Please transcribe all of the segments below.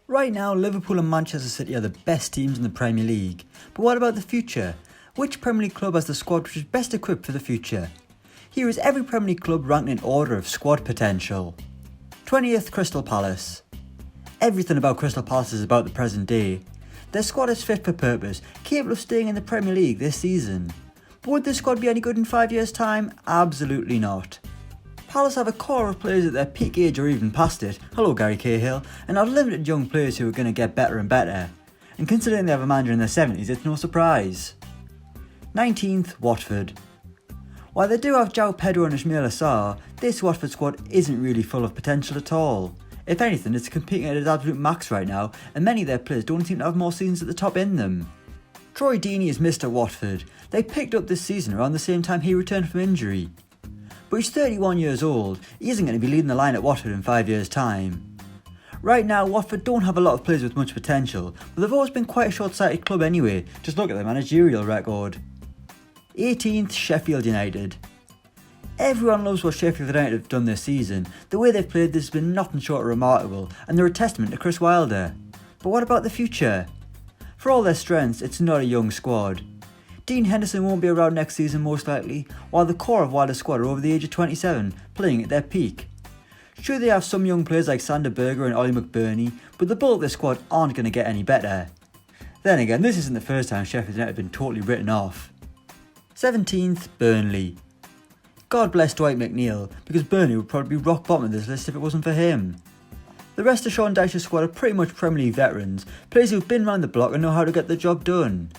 Right now, Liverpool and Manchester City are the best teams in the Premier League. But what about the future? Which Premier League club has the squad which is best equipped for the future? Here is every Premier League club ranked in order of squad potential. 20th, Crystal Palace. Everything about Crystal Palace is about the present day. Their squad is fit for purpose, capable of staying in the Premier League this season. But would this squad be any good in 5 years' time? Absolutely not. Palace have a core of players at their peak age or even past it, hello Gary Cahill, and have limited young players who are going to get better and better. And considering they have a manager in their 70s, it's no surprise. 19th, Watford. While they do have João Pedro and Ismail Assar, this Watford squad isn't really full of potential at all. If anything, it's competing at its absolute max right now, and many of their players don't seem to have more seasons at the top in them. Troy Deeney is Mr. Watford. They picked up this season around the same time he returned from injury. But he's 31 years old, he isn't going to be leading the line at Watford in 5 years' time. Right now, Watford don't have a lot of players with much potential, but they've always been quite a short-sighted club anyway, just look at their managerial record. 18th, Sheffield United. Everyone loves what Sheffield United have done this season. The way they've played this has been nothing short of remarkable, and they're a testament to Chris Wilder. But what about the future? For all their strengths, it's not a young squad. Dean Henderson won't be around next season most likely, while the core of Wilder's squad are over the age of 27, playing at their peak. Sure, they have some young players like Sander Berger and Ollie McBurney, but the bulk of their squad aren't going to get any better. Then again, this isn't the first time Sheffield United have been totally written off. 17th, Burnley. God bless Dwight McNeil, because Burnley would probably be rock bottom of this list if it wasn't for him. The rest of Sean Dyche's squad are pretty much Premier League veterans, players who've been round the block and know how to get the job done.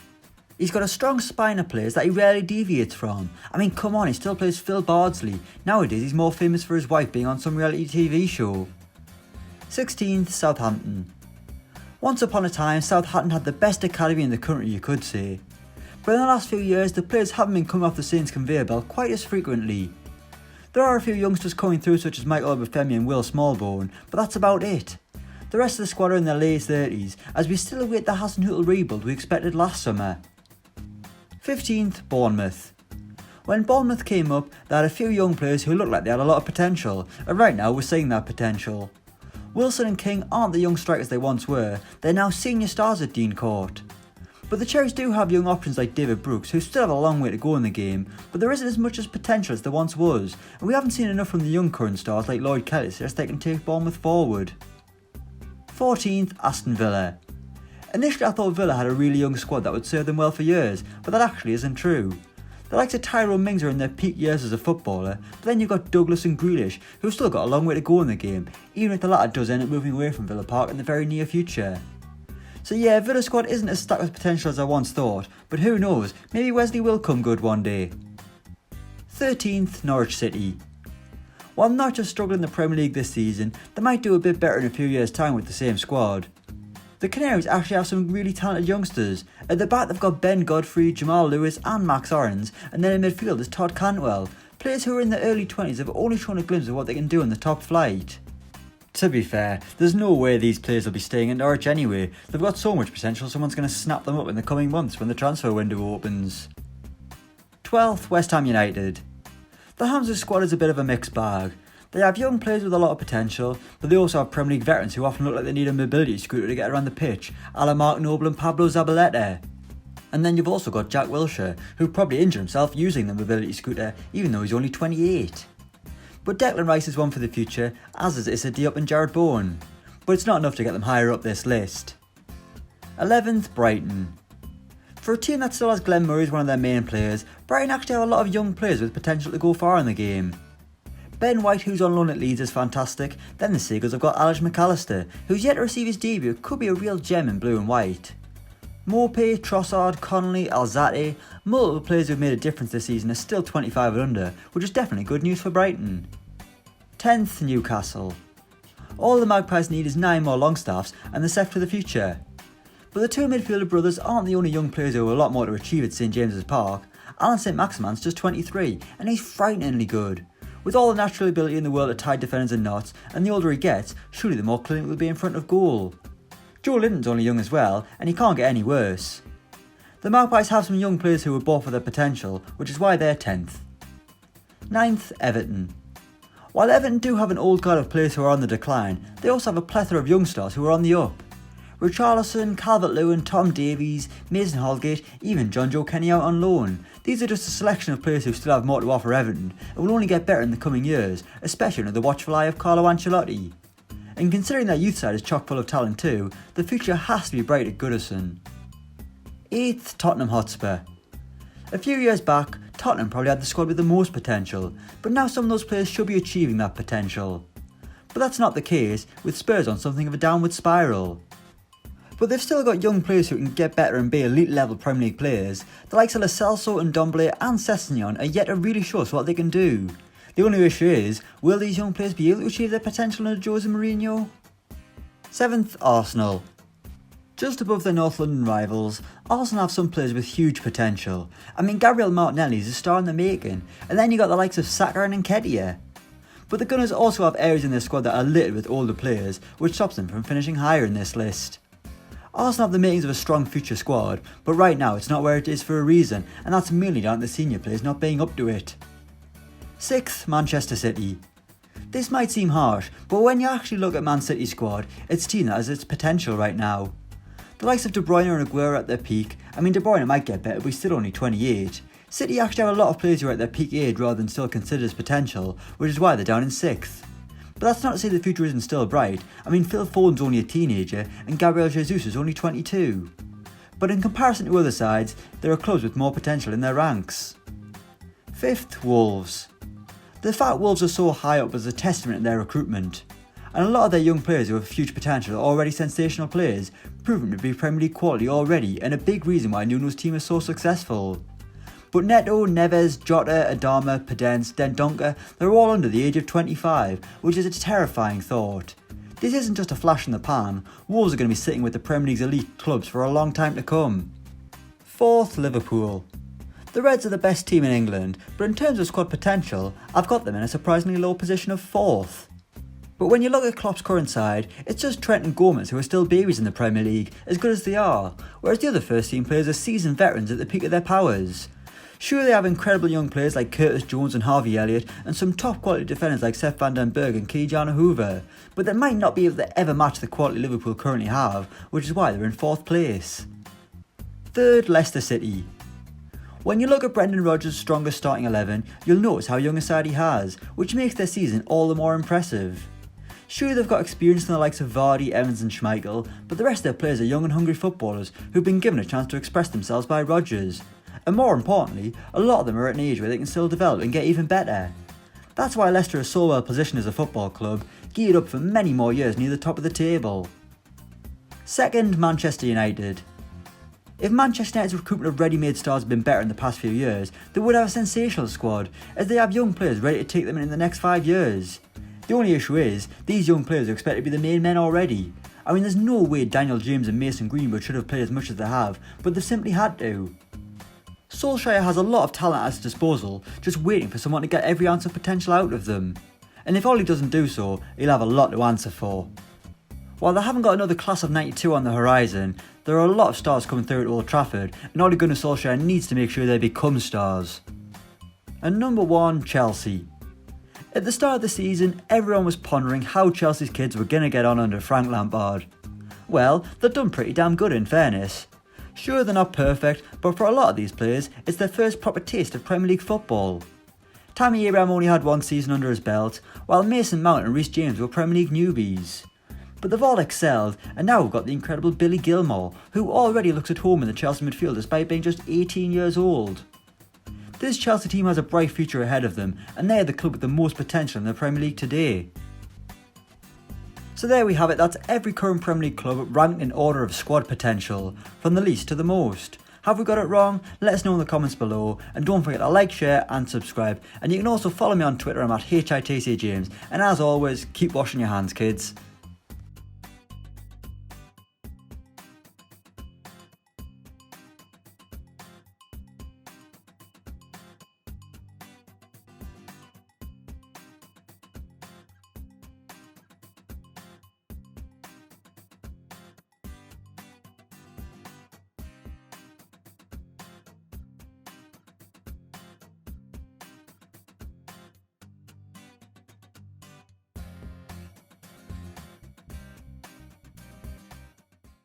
He's got a strong spine of players that he rarely deviates from. I mean, come on, he still plays Phil Bardsley. Nowadays he's more famous for his wife being on some reality TV show. 16th, Southampton. Once upon a time, Southampton had the best academy in the country, you could say. But in the last few years, the players haven't been coming off the Saints conveyor belt quite as frequently. There are a few youngsters coming through such as Michael Obafemi and Will Smallbone, but that's about it. The rest of the squad are in their late 30s, as we still await the Hasenhüttl rebuild we expected last summer. 15th, Bournemouth. When Bournemouth came up, they had a few young players who looked like they had a lot of potential, and right now we're seeing that potential. Wilson and King aren't the young strikers they once were, they're now senior stars at Dean Court. But the Cherries do have young options like David Brooks, who still have a long way to go in the game, but there isn't as much as potential as there once was, and we haven't seen enough from the young current stars like Lloyd Kelly to suggest they can take Bournemouth forward. 14th, Aston Villa. Initially I thought Villa had a really young squad that would serve them well for years, but that actually isn't true. The likes of Tyrone Mings are in their peak years as a footballer, but then you've got Douglas and Grealish, who've still got a long way to go in the game, even if the latter does end up moving away from Villa Park in the very near future. So yeah, Villa's squad isn't as stacked with potential as I once thought, but who knows, maybe Wesley will come good one day. 13th, Norwich City. While not just struggling in the Premier League this season, they might do a bit better in a few years' time with the same squad. The Canaries actually have some really talented youngsters. At the back they've got Ben Godfrey, Jamal Lewis and Max Aarons, and then in midfield is Todd Cantwell, players who are in their early 20s have only shown a glimpse of what they can do in the top flight. To be fair, there's no way these players will be staying in Norwich anyway, they've got so much potential someone's going to snap them up in the coming months when the transfer window opens. 12th, West Ham United. The Ham's squad is a bit of a mixed bag. They have young players with a lot of potential, but they also have Premier League veterans who often look like they need a mobility scooter to get around the pitch, a la Mark Noble and Pablo Zabaleta. And then you've also got Jack Wilshere, who probably injured himself using the mobility scooter, even though he's only 28. But Declan Rice is one for the future, as is Issa Diop and Jared Bowen. But it's not enough to get them higher up this list. 11th, Brighton. For a team that still has Glenn Murray as one of their main players, Brighton actually have a lot of young players with potential to go far in the game. Ben White, who's on loan at Leeds, is fantastic. Then the Seagulls have got Alex McAllister, who's yet to receive his debut, could be a real gem in blue and white. Maupay, Trossard, Connolly, Alzate, multiple players who've made a difference this season are still 25 and under, which is definitely good news for Brighton. 10th, Newcastle. All the Magpies need is 9 more Longstaffs and they're set for the future. But the two midfielder brothers aren't the only young players who have a lot more to achieve at St James's Park. Alan St Maximan's just 23 and he's frighteningly good. With all the natural ability in the world to tie defenders in knots, and the older he gets, surely the more clinical he'll be in front of goal. Joe Linton's only young as well, and he can't get any worse. The Magpies have some young players who are bought for their potential, which is why they're 10th. 9th, Everton. While Everton do have an old guard of players who are on the decline, they also have a plethora of young stars who are on the up. Richarlison, Calvert-Lewin, Tom Davies, Mason Holgate, even John Joe Kenny out on loan. These are just a selection of players who still have more to offer Everton and will only get better in the coming years, especially under the watchful eye of Carlo Ancelotti. And considering their youth side is chock full of talent too, the future has to be bright at Goodison. 8th, Tottenham Hotspur. A few years back, Tottenham probably had the squad with the most potential, but now some of those players should be achieving that potential. But that's not the case, with Spurs on something of a downward spiral. But they've still got young players who can get better and be elite level Premier League players. The likes of Lo Celso and Ndombele and Sessegnon are yet to really show us what they can do. The only issue is, will these young players be able to achieve their potential under Jose Mourinho? 7th, Arsenal. Just above their North London rivals, Arsenal have some players with huge potential. I mean, Gabriel Martinelli is a star in the making, and then you got the likes of Saka and Nketiah. But the Gunners also have areas in their squad that are littered with older players, which stops them from finishing higher in this list. Arsenal have the makings of a strong future squad, but right now it's not where it is for a reason, and that's merely down to the senior players not being up to it. 6th, Manchester City. This might seem harsh, but when you actually look at Man City's squad, it's a team that has its potential right now. The likes of De Bruyne and Aguero at their peak. I mean, De Bruyne might get better, but he's still only 28. City actually have a lot of players who are at their peak age rather than still considered as potential, which is why they're down in 6th. But that's not to say the future isn't still bright. I mean, Phil Foden's only a teenager and Gabriel Jesus is only 22. But in comparison to other sides, there are clubs with more potential in their ranks. 5th, Wolves. The fact Wolves are so high up is a testament to their recruitment. And a lot of their young players who have future potential are already sensational players, proven to be Premier League quality already, and a big reason why Nuno's team is so successful. But Neto, Neves, Jota, Adama, Podence, Dendoncker, they're all under the age of 25, which is a terrifying thought. This isn't just a flash in the pan, Wolves are going to be sitting with the Premier League's elite clubs for a long time to come. 4th, Liverpool. The Reds are the best team in England, but in terms of squad potential, I've got them in a surprisingly low position of 4th. But when you look at Klopp's current side, it's just Trent and Gomez who are still babies in the Premier League, as good as they are, whereas the other first team players are seasoned veterans at the peak of their powers. Sure, they have incredible young players like Curtis Jones and Harvey Elliott, and some top quality defenders like Seth van den Berg and Kijana Hoover, but they might not be able to ever match the quality Liverpool currently have, which is why they're in 4th place. 3rd, Leicester City. When you look at Brendan Rodgers' strongest starting 11, you'll notice how young a side he has, which makes their season all the more impressive. Sure, they've got experience in the likes of Vardy, Evans and Schmeichel, but the rest of their players are young and hungry footballers who've been given a chance to express themselves by Rodgers. And more importantly, a lot of them are at an age where they can still develop and get even better. That's why Leicester is so well positioned as a football club, geared up for many more years near the top of the table. 2nd, Manchester United. If Manchester United's recruitment of ready-made stars had been better in the past few years, they would have a sensational squad, as they have young players ready to take them in the next 5 years. The only issue is, these young players are expected to be the main men already. I mean, there's no way Daniel James and Mason Greenwood should have played as much as they have, but they've simply had to. Solskjaer has a lot of talent at his disposal, just waiting for someone to get every ounce of potential out of them. And if Ollie doesn't do so, he'll have a lot to answer for. While they haven't got another class of 92 on the horizon, there are a lot of stars coming through at Old Trafford, and Ole Gunnar Solskjaer needs to make sure they become stars. And number 1, Chelsea. At the start of the season, everyone was pondering how Chelsea's kids were going to get on under Frank Lampard. Well, they've done pretty damn good in fairness. Sure, they're not perfect, but for a lot of these players, it's their first proper taste of Premier League football. Tammy Abraham only had 1 season under his belt, while Mason Mount and Reece James were Premier League newbies. But they've all excelled, and now we've got the incredible Billy Gilmour, who already looks at home in the Chelsea midfield despite being just 18 years old. This Chelsea team has a bright future ahead of them, and they are the club with the most potential in the Premier League today. So there we have it, that's every current Premier League club ranked in order of squad potential, from the least to the most. Have we got it wrong? Let us know in the comments below, and don't forget to like, share and subscribe. And you can also follow me on Twitter, I'm at HITC James, and as always, keep washing your hands, kids.